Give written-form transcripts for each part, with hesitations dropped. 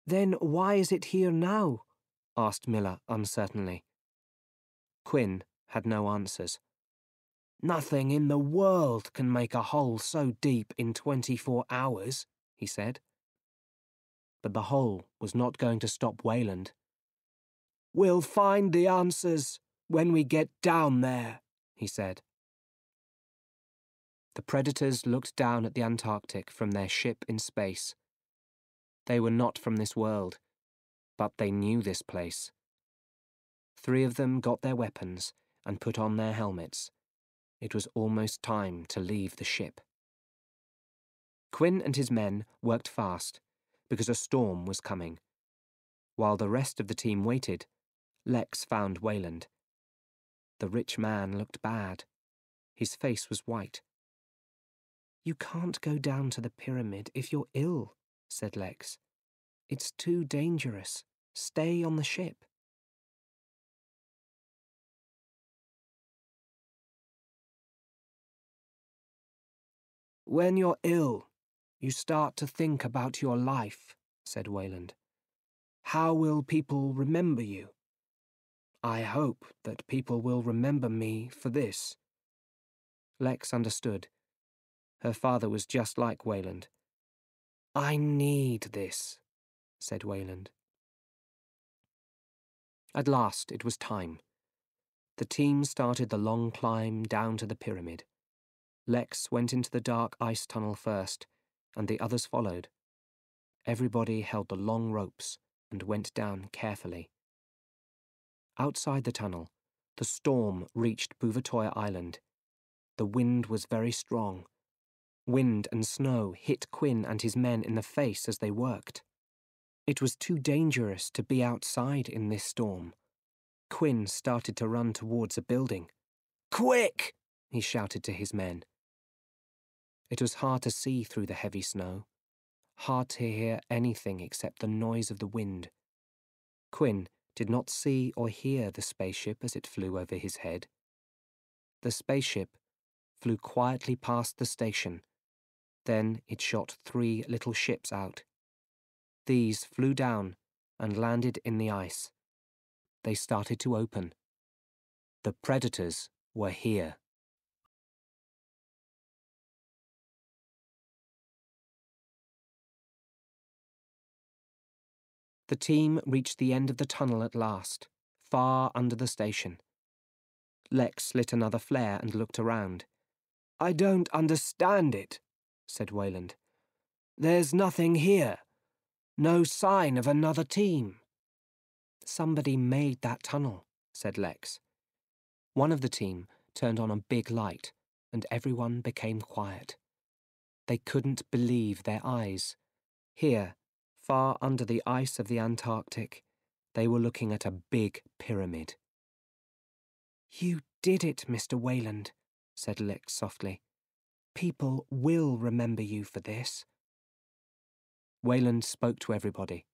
Then why is it here now? Asked Miller uncertainly. Quinn had no answers. Nothing in the world can make a hole so deep in 24 hours, he said. But the hole was not going to stop Wayland. We'll find the answers when we get down there, he said. The Predators looked down at the Antarctic from their ship in space. They were not from this world, but they knew this place. 3 of them got their weapons and put on their helmets. It was almost time to leave the ship. Quinn and his men worked fast, because a storm was coming. While the rest of the team waited, Lex found Wayland. The rich man looked bad. His face was white. You can't go down to the pyramid if you're ill, said Lex. It's too dangerous. Stay on the ship. When you're ill, you start to think about your life, said Wayland. How will people remember you? I hope that people will remember me for this. Lex understood. Her father was just like Wayland. I need this, said Wayland. At last it was time. The team started the long climb down to the pyramid. Lex went into the dark ice tunnel first, and the others followed. Everybody held the long ropes and went down carefully. Outside the tunnel, the storm reached Buvatoya Island. The wind was very strong. Wind and snow hit Quinn and his men in the face as they worked. It was too dangerous to be outside in this storm. Quinn started to run towards a building. Quick! He shouted to his men. It was hard to see through the heavy snow, hard to hear anything except the noise of the wind. Quinn did not see or hear the spaceship as it flew over his head. The spaceship flew quietly past the station. Then it shot 3 little ships out. These flew down and landed in the ice. They started to open. The Predators were here. The team reached the end of the tunnel at last, far under the station. Lex lit another flare and looked around. I don't understand it, said Wayland. There's nothing here. No sign of another team. Somebody made that tunnel, said Lex. One of the team turned on a big light, and everyone became quiet. They couldn't believe their eyes. Here, far under the ice of the Antarctic, they were looking at a big pyramid. You did it, Mr. Wayland, said Lex softly. People will remember you for this. Wayland spoke to everybody.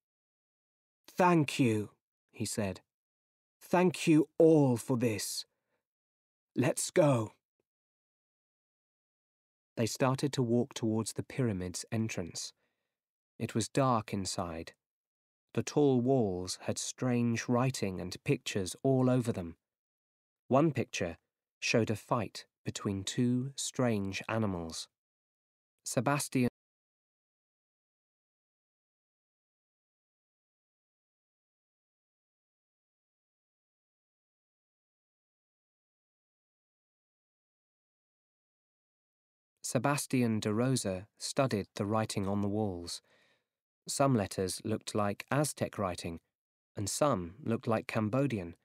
Thank you, he said. Thank you all for this. Let's go. They started to walk towards the pyramid's entrance. It was dark inside. The tall walls had strange writing and pictures all over them. One picture showed a fight between 2 strange animals. Sebastian de Rosa studied the writing on the walls. Some letters looked like Aztec writing, and some looked like Cambodian.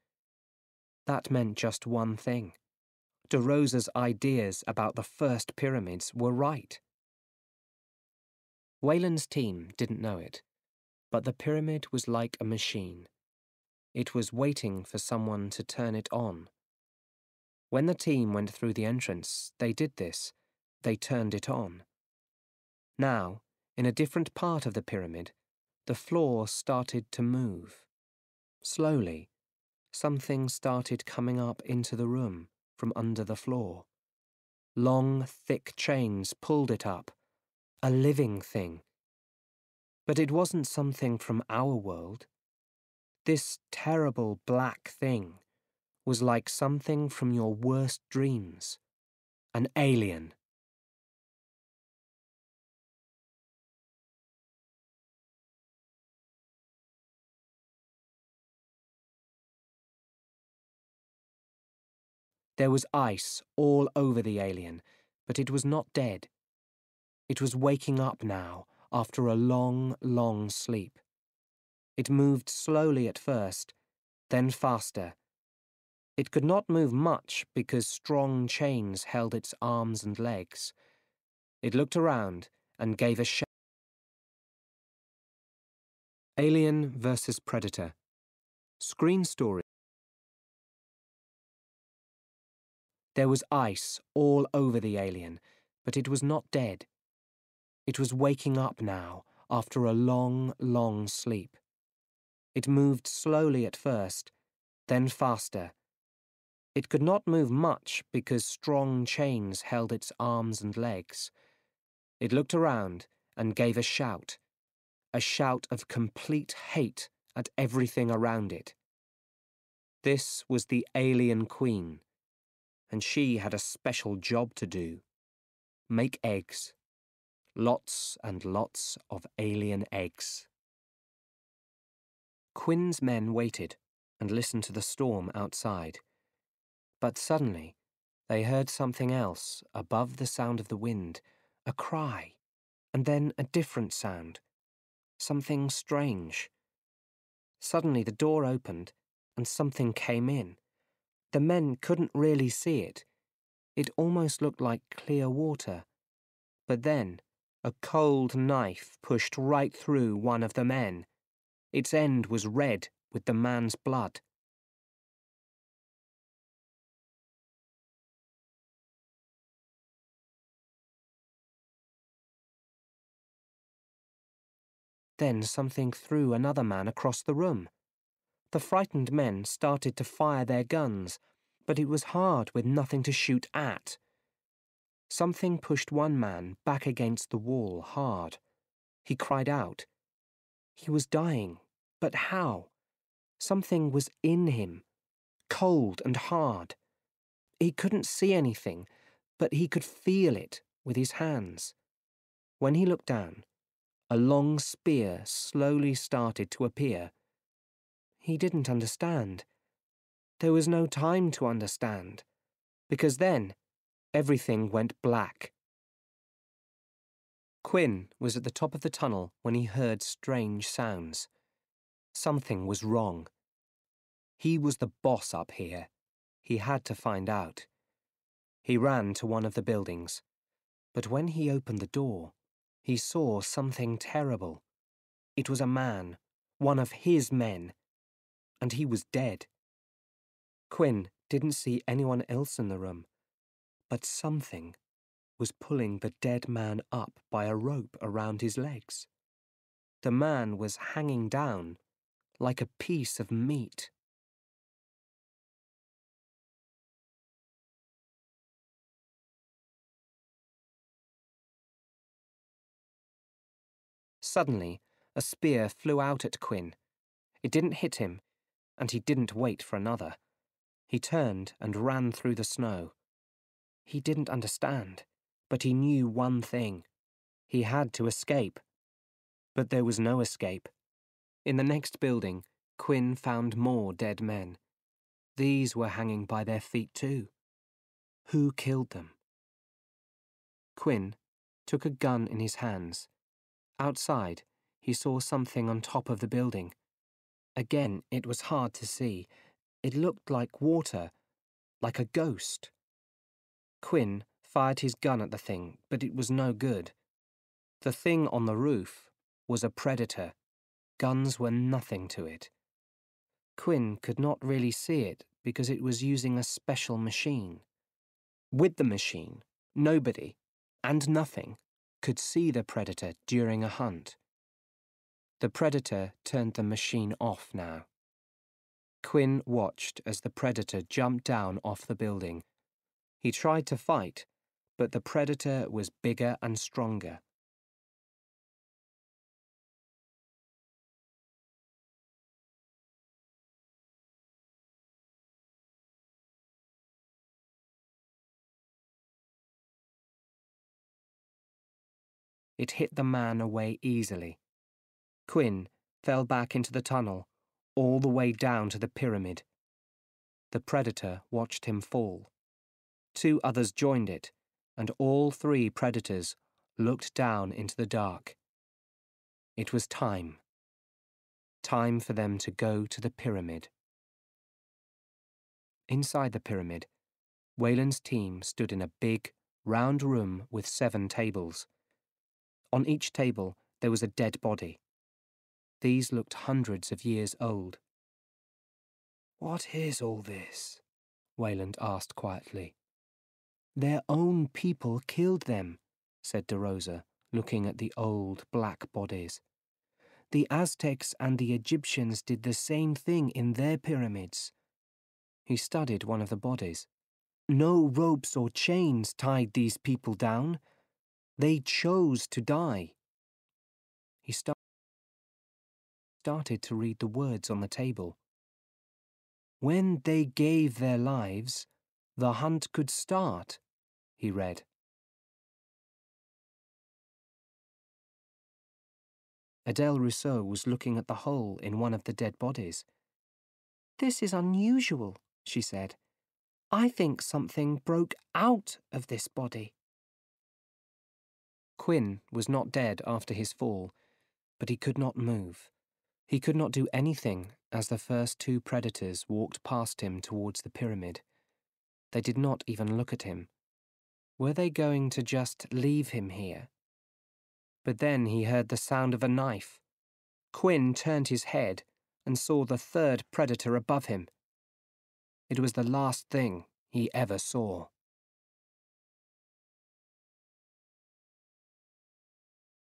That meant just one thing. De Rosa's ideas about the first pyramids were right. Wayland's team didn't know it, but the pyramid was like a machine. It was waiting for someone to turn it on. When the team went through the entrance, they did this. They turned it on. Now, in a different part of the pyramid, the floor started to move. Slowly, something started coming up into the room from under the floor. Long, thick chains pulled it up. A living thing. But it wasn't something from our world. This terrible black thing was like something from your worst dreams. An alien. There was ice all over the alien, but it was not dead. It was waking up now after a long, long sleep. It moved slowly at first, then faster. It could not move much because strong chains held its arms and legs. It looked around and gave a shout. Alien versus Predator. Screen story. There was ice all over the alien, but it was not dead. It was waking up now after a long, long sleep. It moved slowly at first, then faster. It could not move much because strong chains held its arms and legs. It looked around and gave a shout of complete hate at everything around it. This was the alien queen, and she had a special job to do: make eggs. Lots and lots of alien eggs. Quinn's men waited and listened to the storm outside. But suddenly, they heard something else above the sound of the wind, a cry, and then a different sound, something strange. Suddenly the door opened and something came in. The men couldn't really see it. It almost looked like clear water. But then, a cold knife pushed right through one of the men. Its end was red with the man's blood. Then something threw another man across the room. The frightened men started to fire their guns, but it was hard with nothing to shoot at. Something pushed one man back against the wall hard. He cried out. He was dying, but how? Something was in him, cold and hard. He couldn't see anything, but he could feel it with his hands. When he looked down, a long spear slowly started to appear. He didn't understand. There was no time to understand, because then everything went black. Quinn was at the top of the tunnel when he heard strange sounds. Something was wrong. He was the boss up here. He had to find out. He ran to one of the buildings, but when he opened the door, he saw something terrible. It was a man, one of his men, and he was dead. Quinn didn't see anyone else in the room, but something was pulling the dead man up by a rope around his legs. The man was hanging down like a piece of meat. Suddenly, a spear flew out at Quinn. It didn't hit him, and he didn't wait for another. He turned and ran through the snow. He didn't understand, but he knew one thing. He had to escape. But there was no escape. In the next building, Quinn found more dead men. These were hanging by their feet too. Who killed them? Quinn took a gun in his hands. Outside, he saw something on top of the building. Again, it was hard to see. It looked like water, like a ghost. Quinn fired his gun at the thing, but it was no good. The thing on the roof was a predator. Guns were nothing to it. Quinn could not really see it because it was using a special machine. With the machine, nobody, and nothing, could see the predator during a hunt. The predator turned the machine off now. Quinn watched as the predator jumped down off the building. He tried to fight, but the predator was bigger and stronger. It hit the man away easily. Quinn fell back into the tunnel, all the way down to the pyramid. The predator watched him fall. 2 others joined it, and all 3 predators looked down into the dark. It was time. Time for them to go to the pyramid. Inside the pyramid, Wayland's team stood in a big, round room with 7 tables. On each table there was a dead body. These looked hundreds of years old. "What is all this?" Wayland asked quietly. "Their own people killed them," said De Rosa, looking at the old, black bodies. "The Aztecs and the Egyptians did the same thing in their pyramids." He studied one of the bodies. "No ropes or chains tied these people down. They chose to die." He started to read the words on the table. "When they gave their lives, the hunt could start," he read. Adele Rousseau was looking at the hole in one of the dead bodies. "This is unusual," she said. "I think something broke out of this body." Quinn was not dead after his fall, but he could not move. He could not do anything as the first 2 predators walked past him towards the pyramid. They did not even look at him. Were they going to just leave him here? But then he heard the sound of a knife. Quinn turned his head and saw the 3rd predator above him. It was the last thing he ever saw.